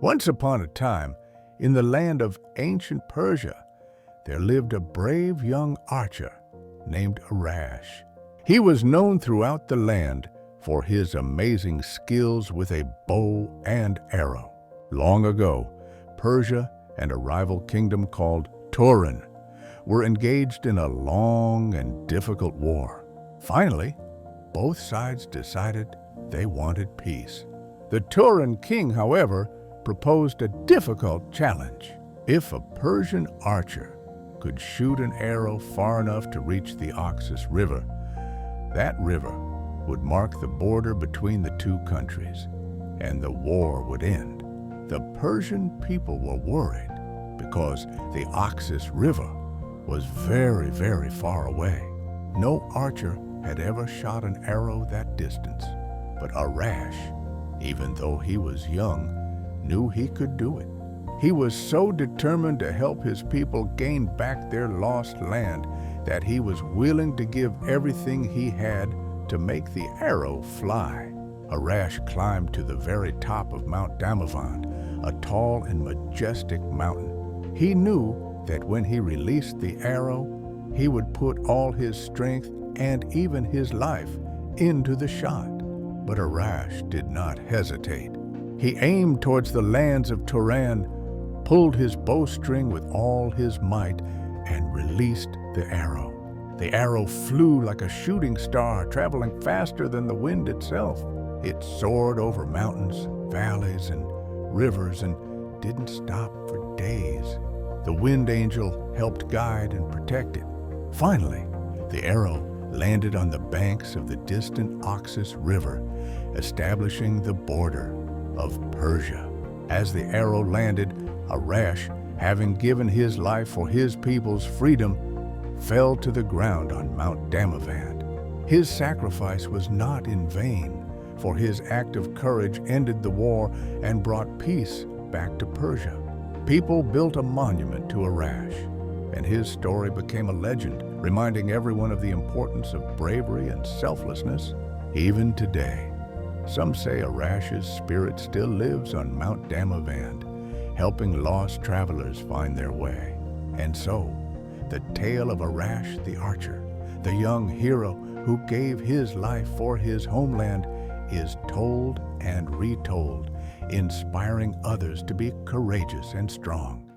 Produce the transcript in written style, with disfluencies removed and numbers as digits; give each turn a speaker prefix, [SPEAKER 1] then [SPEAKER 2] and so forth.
[SPEAKER 1] Once upon a time, in the land of ancient Persia, there lived a brave young archer named Arash. He was known throughout the land for his amazing skills with a bow and arrow. Long ago, Persia and a rival kingdom called Turan were engaged in a long and difficult war. Finally, both sides decided they wanted peace. The Turan king, however, proposed a difficult challenge. If a Persian archer could shoot an arrow far enough to reach the Oxus River, that river would mark the border between the two countries, and the war would end. The Persian people were worried because the Oxus River was very, very far away. No archer had ever shot an arrow that distance, but Arash, even though he was young, knew he could do it. He was so determined to help his people gain back their lost land that he was willing to give everything he had to make the arrow fly. Arash climbed to the very top of Mount Damavand, a tall and majestic mountain. He knew that when he released the arrow, he would put all his strength and even his life into the shot. But Arash did not hesitate. He aimed towards the lands of Turan, pulled his bowstring with all his might, and released the arrow. The arrow flew like a shooting star, traveling faster than the wind itself. It soared over mountains, valleys, and rivers and didn't stop for days. The wind angel helped guide and protect it. Finally, the arrow landed on the banks of the distant Oxus River, establishing the border of Persia. As the arrow landed, Arash, having given his life for his people's freedom, fell to the ground on Mount Damavand. His sacrifice was not in vain, for his act of courage ended the war and brought peace back to Persia. People built a monument to Arash, and his story became a legend, reminding everyone of the importance of bravery and selflessness. Even today, some say Arash's spirit still lives on Mount Damavand, helping lost travelers find their way. And so, the tale of Arash the Archer, the young hero who gave his life for his homeland, is told and retold, inspiring others to be courageous and strong.